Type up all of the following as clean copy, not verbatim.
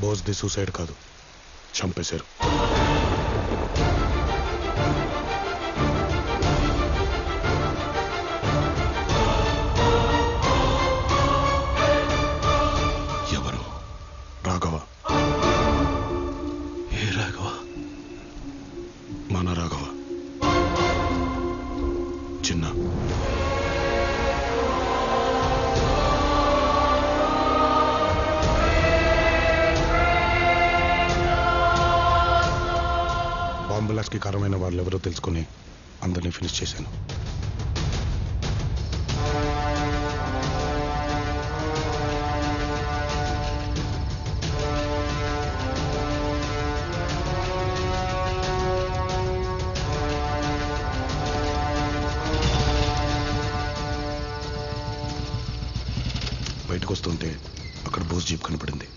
బోస్ది suicide కాదు, చంపేశారు. ఎవరు? రాఘవ. ఏ రాఘవ? మన రాఘవ. చిన్న బాంబు బ్లాస్ట్కి కారణమైన వాళ్ళు ఎవరో తెలుసుకుని అందరినీ ఫినిష్ చేశాను. బయటకు వస్తుంటే అక్కడ బోస్ జీప్ కనపడింది.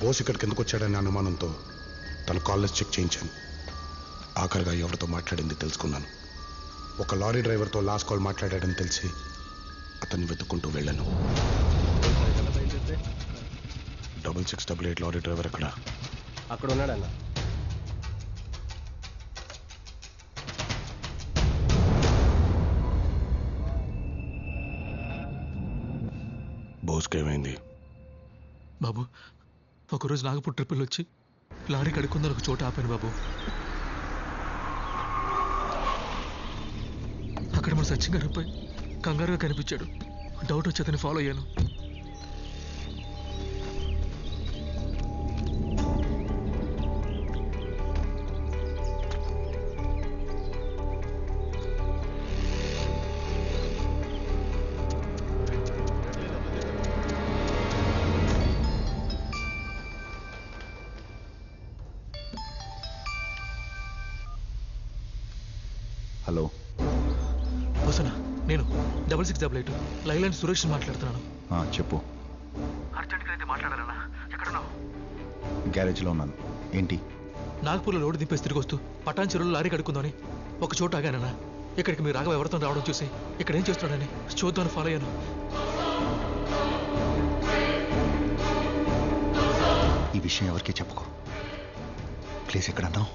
బోస్ ఇక్కడికి ఎందుకు వచ్చాడనే అనుమానంతో తన కాలేజ్ చెక్ చేయించాను. ఆఖరిగా ఎవరితో మాట్లాడింది తెలుసుకున్నాను. ఒక లారీ డ్రైవర్తో లాస్ట్ కాల్ మాట్లాడాడని తెలిసి అతన్ని వెతుక్కుంటూ వెళ్ళాను. 6688 లారీ డ్రైవర్ అక్కడ ఉన్నాడన్న. బోస్కి ఏమైంది బాబు? ఒకరోజు నాగపూర్ ట్రిప్పులు వచ్చి లారీ కడుక్కుందని ఒక చోట ఆపాను బాబు. అక్కడ మన సచిన్ గారి అబ్బాయి కంగారుగా కనిపించాడు. డౌట్ వచ్చి అతన్ని ఫాలో అయ్యాను. హలో వసనా, నేను 6688 లైలాండ్ సురేష్ మాట్లాడుతున్నాను. చెప్పు. అర్జెంట్గా అయితే మాట్లాడాలన్నా. ఎక్కడున్నావు? గ్యారేజ్లో ఉన్నాను. ఏంటి? నాగపూర్లో లోడ్ దింపేసి తిరిగి వస్తూ పటాన్ చెరువులో లారీ కడుక్కుందని ఒక చోట ఆగానన్నా. ఇక్కడికి మీరు రాఘవ ఎవరితో రావడం చూసి ఇక్కడ ఏం చేస్తున్నాడని చూద్దామని ఫాలో అయ్యాను. ఈ విషయం ఎవరికీ చెప్పుకో ప్లీజ్. ఎక్కడన్నావు?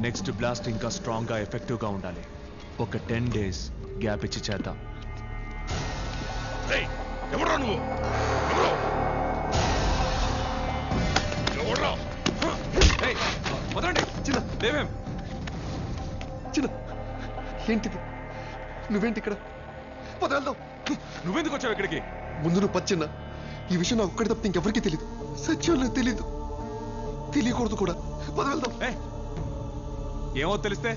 నెక్స్ట్ బ్లాస్ట్ ఇంకా స్ట్రాంగ్గా ఎఫెక్టివ్గా ఉండాలి. ఒక 10 days గ్యాప్ ఇచ్చి చేద్దాం. చిన్న దేవేం, చిన్న ఏంటిది? నువ్వేంటి ఇక్కడ? పద వెళ్దాం. నువ్వెందుకు వచ్చావు ఇక్కడికి? ముందు నువ్వు పచ్చిన్న. ఈ విషయం నాకు ఒక్కడి తప్ప ఇంకెవరికీ తెలీదు. సత్యం తెలీదు, తెలియకూడదు కూడా. పద వెళ్దాం. ఏమో తెలిస్తే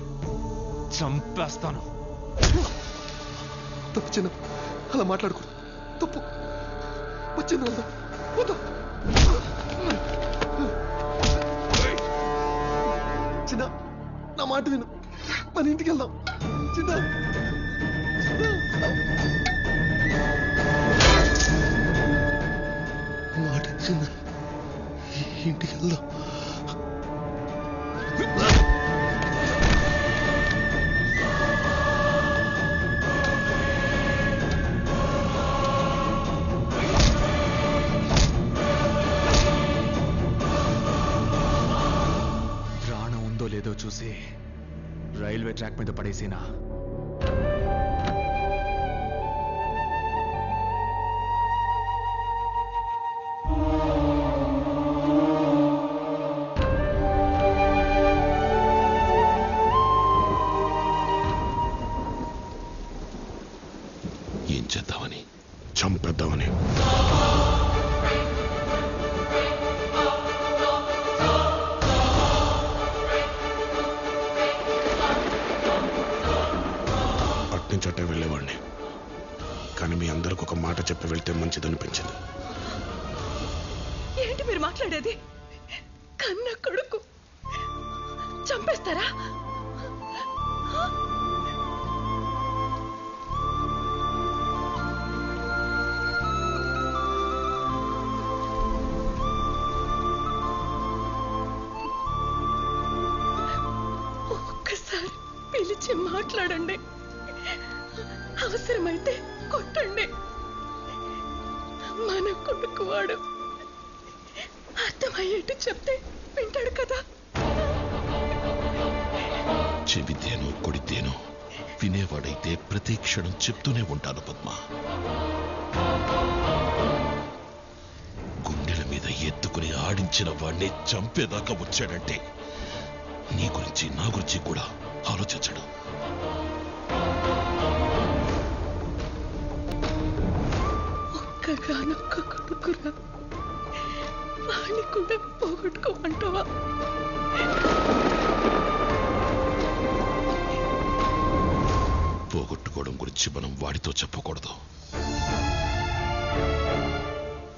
చంపేస్తాను. తప్పు చిన్న, అలా మాట్లాడకూడదు. తప్పు. వచ్చింది వెళ్దాం. చిన్న, నా మాట విను. మన ఇంటికి వెళ్దాం. చిన్న మాట చిన్న, ఇంటికి వెళ్దాం. లేదో చూసి రైల్వే ట్రాక్ మీద పడేసినా. ఏం చేద్దామని? చంపేద్దామని. అట్నుంచటే వెళ్ళేవాడిని, కానీ మీ అందరికి ఒక మాట చెప్పి వెళ్తే మంచిదనిపించింది. ఏంటి మీరు మాట్లాడేది? కన్న కొడుకు చంపేస్తారా? ఒక్కసారి పిలిచి మాట్లాడండి, అవసరమైతే కొట్టండి. మన కొడుకు వాడు, అర్థమయ్యేట్టు చెప్తే వింటాడు కదా. చెబితేనో కొడితేనో వినేవాడైతే ప్రతి క్షణం చెప్తూనే ఉంటాను పద్మ. గుండెల మీద ఎత్తుకుని ఆడించిన వాణ్ణి చంపేదాకా వచ్చాడంటే నీ గురించి నా గురించి కూడా ఆలోచించడు. ఒక్కగానొక్క కొడుకురా, వాణ్ణి కూడా పోగొట్టుకోమంటావా? పోగొట్టుకోవడం గురించి మనం వాడితో చెప్పకూడదు.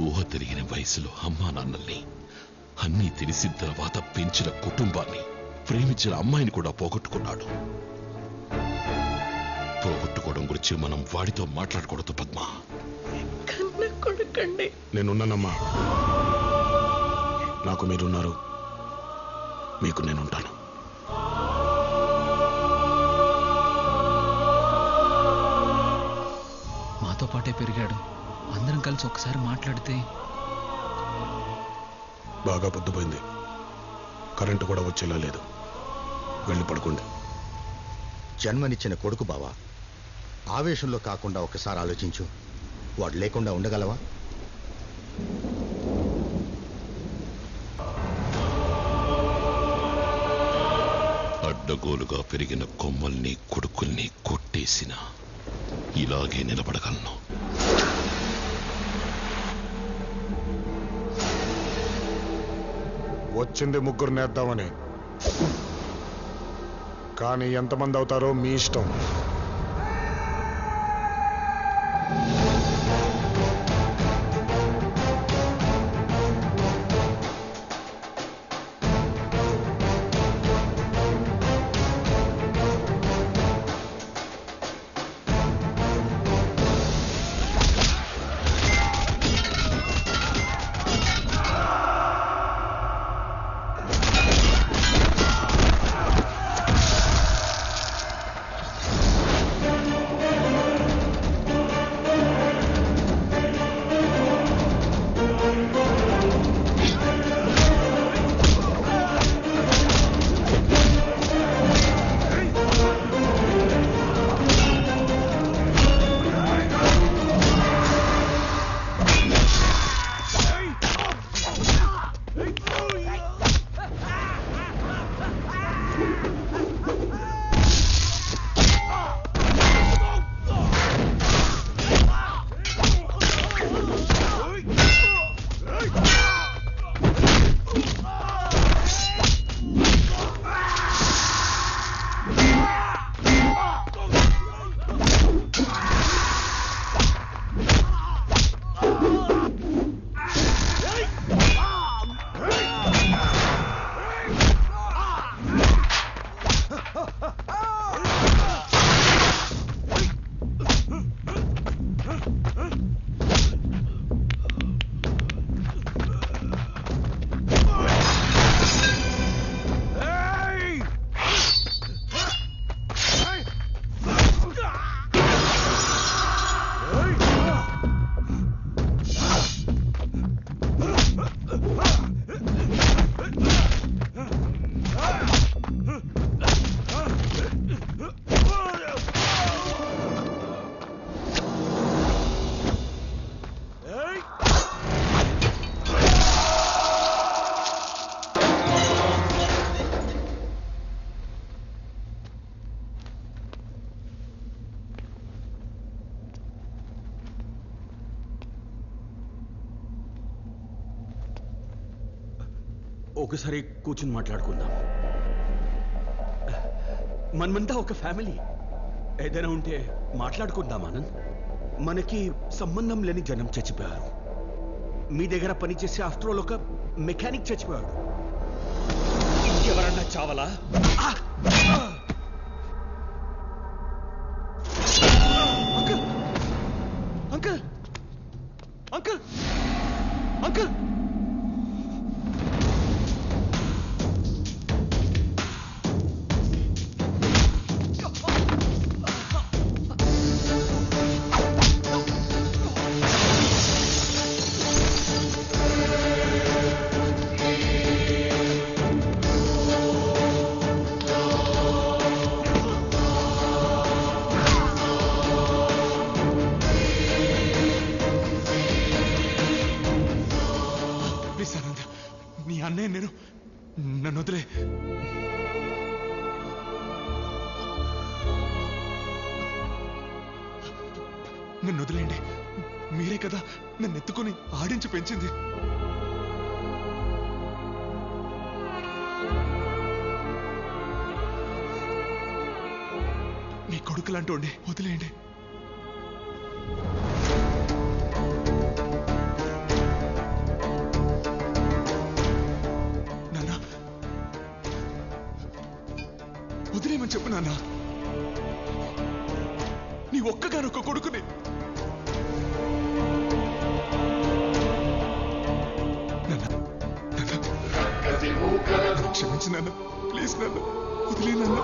ఊహ తిరిగిన వయసులో అమ్మా నాన్నల్ని, అన్నీ తెలిసిన తర్వాత పెంచిన కుటుంబాన్ని, ప్రేమించిన అమ్మాయిని కూడా పోగొట్టుకున్నాడు. పోగొట్టుకోవడం గురించి మనం వాడితో మాట్లాడకూడదు పద్మ. కన్న కొడుకండి. నేనున్నానమ్మా, నాకు మీరున్నారు, మీకు నేనుంటాను. మాతో పాటే పెరిగాడు, అందరం కలిసి ఒకసారి మాట్లాడితే. బాగా పొద్దుపోయింది, కరెంటు కూడా వచ్చేలా లేదు, వెళ్ళి పడుకోండి. జన్మనిచ్చిన కొడుకు బావా, ఆవేశంలో కాకుండా ఒకసారి ఆలోచించు. వాడు లేకుండా ఉండగలవా? అడ్డగోలుగా పెరిగిన కొమ్మల్ని, కొడుకుల్ని కొట్టేసిన ఇలాగే నిలబడగలను. వచ్చింది ముగ్గురు నేద్దామని, కానీ ఎంతమంది అవుతారో మీ ఇష్టం. ఒకసారి కూర్చుని మాట్లాడుకుందాం. మనమంతా ఒక ఫ్యామిలీ. ఏదైనా ఉంటే మాట్లాడుకుందాం ఆనంద్. మనకి సంబంధం లేని జనం చచ్చిపోయారు. మీ దగ్గర పనిచేసే ఆఫ్టర్ ఆల్ ఒక మెకానిక్ చచ్చిపోయాడు. ఇంకెవరన్నా చావలా? Uncle uncle uncle uncle please Anand, నీ అన్నయ్య నేను, నన్ను వదిలే. నన్ను వదిలేండి. మీరే కదా నన్ను ఎత్తుకొని ఆడించి పెంచింది. మీ కొడుకు లాంటి వదిలేయండి. నాన్న, వదిలేయమని చెప్పు నాన్న. నీ ఒక్కగానొక్క కొడుకుని. క్షమించి నాన్న, ప్లీజ్ నాన్న, వదిలే నాన్న.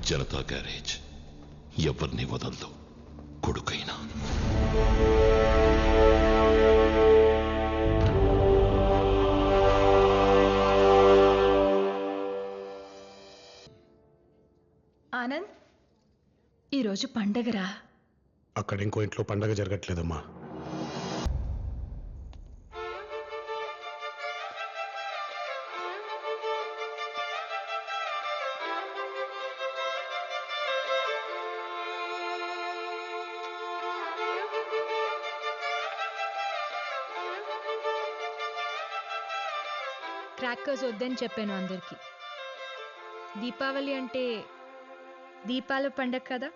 జనతా గ్యారేజ్ ఎవరిని వదలదు, కొడుకైనా. ఆనంద్, ఈరోజు పండగరా? అక్కడ ఇంకో ఇంట్లో పండగ జరగట్లేదమ్మా. క్రాకర్స్ వద్దని చెప్పాను అందరికి. దీపావళి అంటే దీపాల పండగ కదా.